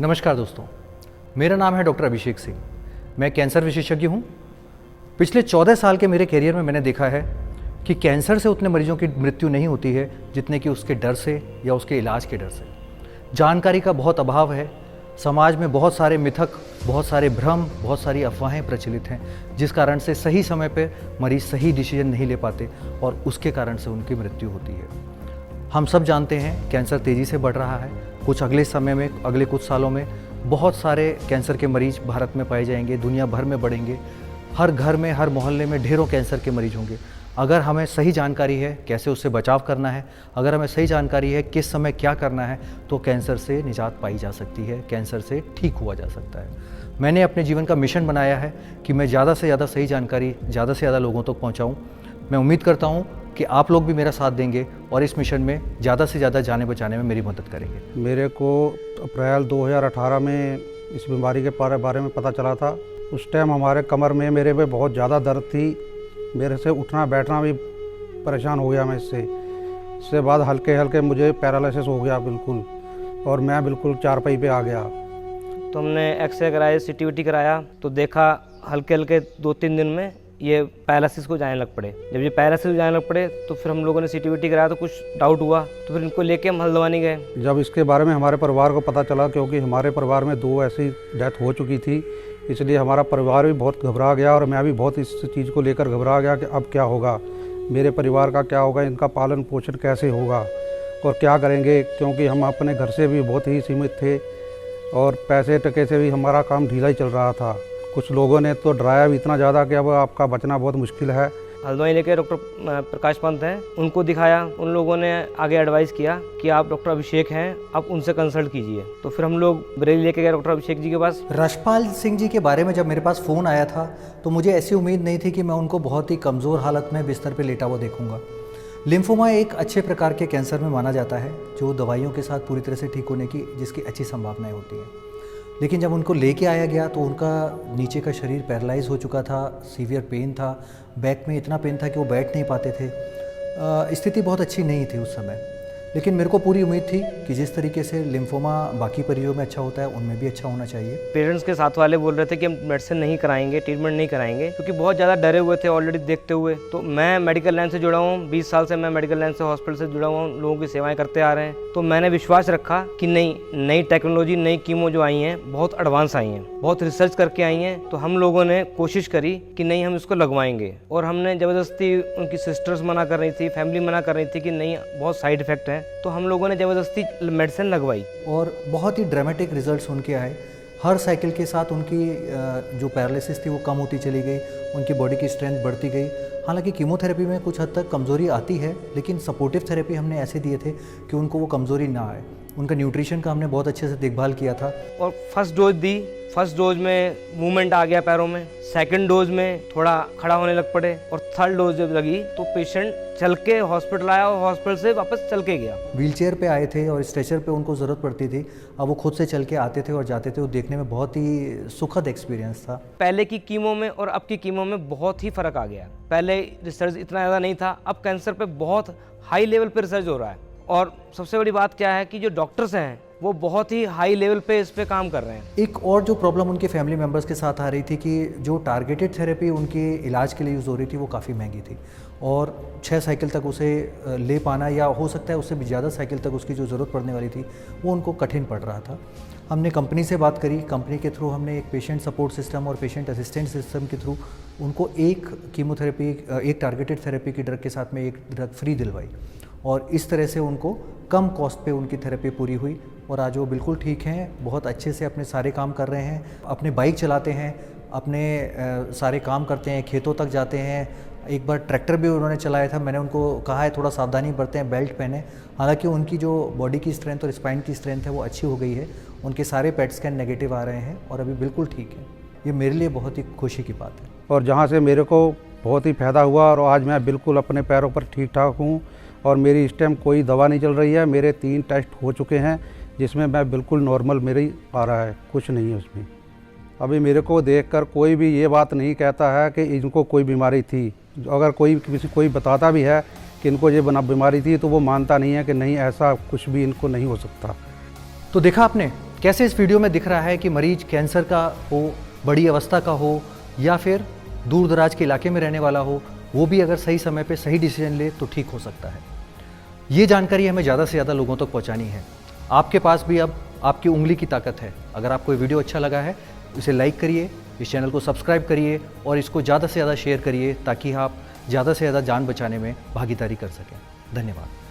नमस्कार दोस्तों, मेरा नाम है डॉक्टर अभिषेक सिंह। मैं कैंसर विशेषज्ञ हूँ। पिछले 14 साल के मेरे करियर में मैंने देखा है कि कैंसर से उतने मरीजों की मृत्यु नहीं होती है जितने कि उसके डर से या उसके इलाज के डर से। जानकारी का बहुत अभाव है। समाज में बहुत सारे मिथक, बहुत सारे भ्रम, बहुत सारी अफवाहें प्रचलित हैं, जिस कारण से सही समय पर मरीज सही डिसीजन नहीं ले पाते और उसके कारण से उनकी मृत्यु होती है। हम सब जानते हैं कैंसर तेज़ी से बढ़ रहा है। कुछ अगले समय में, अगले कुछ सालों में बहुत सारे कैंसर के मरीज भारत में पाए जाएंगे, दुनिया भर में बढ़ेंगे। हर घर में, हर मोहल्ले में ढेरों कैंसर के मरीज होंगे। अगर हमें सही जानकारी है कैसे उससे बचाव करना है, अगर हमें सही जानकारी है किस समय क्या करना है, तो कैंसर से निजात पाई जा सकती है, कैंसर से ठीक हुआ जा सकता है। मैंने अपने जीवन का मिशन बनाया है कि मैं ज़्यादा से ज़्यादा सही जानकारी ज़्यादा से ज़्यादा लोगों तक पहुँचाऊँ। मैं उम्मीद करता हूँ कि आप लोग भी मेरा साथ देंगे और इस मिशन में ज़्यादा से ज़्यादा जाने बचाने में मेरी मदद करेंगे। मेरे को अप्रैल 2018 में इस बीमारी के बारे में पता चला था। उस टाइम हमारे कमर में मेरे पे बहुत ज़्यादा दर्द थी। मेरे से उठना बैठना भी परेशान हो गया मैं इससे बाद हल्के हल्के मुझे पैरालिसिस हो गया बिल्कुल, और मैं बिल्कुल चारपाई पे आ गया। तो हमने एक्सरे कराया, CT कराया, तो देखा हल्के हल्के 2-3 दिन में ये पैरालिसिस को जाने लग पड़े। जब ये पैरालिसिस जाने लग पड़े तो फिर हम लोगों ने CT कराया तो कुछ डाउट हुआ, तो फिर इनको लेके हम हल्द्वानी गए। जब इसके बारे में हमारे परिवार को पता चला, क्योंकि हमारे परिवार में 2 ऐसी डेथ हो चुकी थी, इसलिए हमारा परिवार भी बहुत घबरा गया और मैं भी बहुत इस चीज़ को लेकर घबरा गया कि अब क्या होगा, मेरे परिवार का क्या होगा, इनका पालन पोषण कैसे होगा और क्या करेंगे, क्योंकि हम अपने घर से भी बहुत ही सीमित थे और पैसे टके से भी हमारा काम ढीला ही चल रहा था। कुछ लोगों ने तो डराया भी इतना ज़्यादा कि अब आपका बचना बहुत मुश्किल है। हल्द्वानी लेके डॉक्टर प्रकाश पंत हैं, उनको दिखाया। उन लोगों ने आगे एडवाइस किया कि आप डॉक्टर अभिषेक हैं, आप उनसे कंसल्ट कीजिए। तो फिर हम लोग बरेली लेके गए डॉक्टर अभिषेक जी के पास। रशपाल सिंह जी के बारे में जब मेरे पास फ़ोन आया था तो मुझे ऐसी उम्मीद नहीं थी कि मैं उनको बहुत ही कमज़ोर हालत में बिस्तर पर लेटा हुआ देखूंगा। लिम्फोमा एक अच्छे प्रकार के कैंसर में माना जाता है जो दवाइयों के साथ पूरी तरह से ठीक होने की जिसकी अच्छी संभावनाएँ होती हैं। लेकिन जब उनको लेके आया गया तो उनका नीचे का शरीर पैरालाइज हो चुका था, सीवियर पेन था, बैक में इतना पेन था कि वो बैठ नहीं पाते थे। स्थिति बहुत अच्छी नहीं थी उस समय, लेकिन मेरे को पूरी उम्मीद थी कि जिस तरीके से लिम्फोमा बाकी मरीजों में अच्छा होता है उनमें भी अच्छा होना चाहिए। पेरेंट्स के साथ वाले बोल रहे थे कि हम मेडिसिन नहीं कराएंगे, ट्रीटमेंट नहीं कराएंगे, क्योंकि बहुत ज़्यादा डरे हुए थे ऑलरेडी देखते हुए। तो मैं मेडिकल लाइन से जुड़ा हूँ, 20 साल से मैं मेडिकल लाइन से, हॉस्पिटल से जुड़ा हुआ हूँ, लोगों की सेवाएं करते आ रहे हैं। तो मैंने विश्वास रखा कि नहीं, नई टेक्नोलॉजी, नई कीमो जो आई हैं बहुत एडवांस आई हैं, बहुत रिसर्च करके आई हैं। तो हम लोगों ने कोशिश करी कि नहीं, हम इसको लगवाएंगे। और हमने ज़बरदस्ती, उनकी सिस्टर्स मना कर रही थी, फैमिली मना कर रही थी कि नहीं, बहुत साइड इफेक्ट है, तो हम लोगों ने ज़बरदस्ती मेडिसिन लगवाई और बहुत ही ड्रामेटिक रिजल्ट्स उनके आए। हर साइकिल के साथ उनकी जो पैरालिसिस थी वो कम होती चली गई, उनकी बॉडी की स्ट्रेंथ बढ़ती गई। हालांकि कीमोथेरेपी में कुछ हद तक कमज़ोरी आती है, लेकिन सपोर्टिव थेरेपी हमने ऐसे दिए थे कि उनको वो कमज़ोरी ना आए। उनका न्यूट्रिशन का हमने बहुत अच्छे से देखभाल किया था। और फर्स्ट डोज दी, फर्स्ट डोज में मूवमेंट आ गया पैरों में, सेकंड डोज में थोड़ा खड़ा होने लग पड़े, और थर्ड डोज जब लगी तो पेशेंट चल के हॉस्पिटल आया और हॉस्पिटल से वापस चल के गया। व्हीलचेयर पे आए थे और स्ट्रेचर पे उनको ज़रूरत पड़ती थी, अब वो खुद से चल के आते थे और जाते थे। वो देखने में बहुत ही सुखद एक्सपीरियंस था। पहले की कीमो में और अब की कीमो में बहुत ही फ़र्क आ गया। पहले रिसर्च इतना ज़्यादा नहीं था, अब कैंसर पे बहुत हाई लेवल पे रिसर्च हो रहा है। और सबसे बड़ी बात क्या है कि जो डॉक्टर्स हैं वो बहुत ही हाई लेवल पे इस पे काम कर रहे हैं। एक और जो प्रॉब्लम उनके फैमिली मेम्बर्स के साथ आ रही थी कि जो टारगेटेड थेरेपी उनके इलाज के लिए यूज़ हो रही थी वो काफ़ी महंगी थी, और 6 साइकिल तक उसे ले पाना, या हो सकता है उससे भी ज़्यादा साइकिल तक उसकी जो ज़रूरत पड़ने वाली थी वो उनको कठिन पड़ रहा था। हमने कंपनी से बात करी, कंपनी के थ्रू हमने एक पेशेंट सपोर्ट सिस्टम और पेशेंट असिस्टेंट सिस्टम के थ्रू उनको एक कीमोथेरेपी, एक टारगेटेड थेरेपी की ड्रग के साथ में एक ड्रग फ्री दिलवाई, और इस तरह से उनको कम कॉस्ट पे उनकी थेरेपी पूरी हुई। और आज वो बिल्कुल ठीक हैं, बहुत अच्छे से अपने सारे काम कर रहे हैं, अपने बाइक चलाते हैं, अपने सारे काम करते हैं, खेतों तक जाते हैं। एक बार ट्रैक्टर भी उन्होंने चलाया था, मैंने उनको कहा है थोड़ा सावधानी बरतें, बेल्ट पहने। हालांकि उनकी जो बॉडी की स्ट्रेंथ और स्पाइन की स्ट्रेंथ है वो अच्छी हो गई है, उनके सारे पेट स्कैन नेगेटिव आ रहे हैं और अभी बिल्कुल ठीक है। ये मेरे लिए बहुत ही खुशी की बात है। और जहाँ से मेरे को बहुत ही फ़ायदा हुआ और आज मैं बिल्कुल अपने पैरों पर ठीक ठाक हूँ, और मेरी इस टाइम कोई दवा नहीं चल रही है। मेरे 3 टेस्ट हो चुके हैं जिसमें मैं बिल्कुल नॉर्मल मेरी आ रहा है, कुछ नहीं है उसमें। अभी मेरे को देखकर कोई भी ये बात नहीं कहता है कि इनको कोई बीमारी थी। अगर कोई बताता भी है कि इनको ये बीमारी थी तो वो मानता नहीं है कि नहीं, ऐसा कुछ भी इनको नहीं हो सकता। तो देखा आपने कैसे इस वीडियो में दिख रहा है कि मरीज कैंसर का हो, बड़ी अवस्था का हो या फिर दूर दराज के इलाके में रहने वाला हो, वो भी अगर सही समय पे सही डिसीजन ले तो ठीक हो सकता है। ये जानकारी हमें ज़्यादा से ज़्यादा लोगों तक पहुंचानी है। आपके पास भी अब आपकी उंगली की ताकत है। अगर आपको ये वीडियो अच्छा लगा है, इसे लाइक करिए, इस चैनल को सब्सक्राइब करिए और इसको ज़्यादा से ज़्यादा शेयर करिए ताकि आप ज़्यादा से ज़्यादा जान बचाने में भागीदारी कर सकें। धन्यवाद।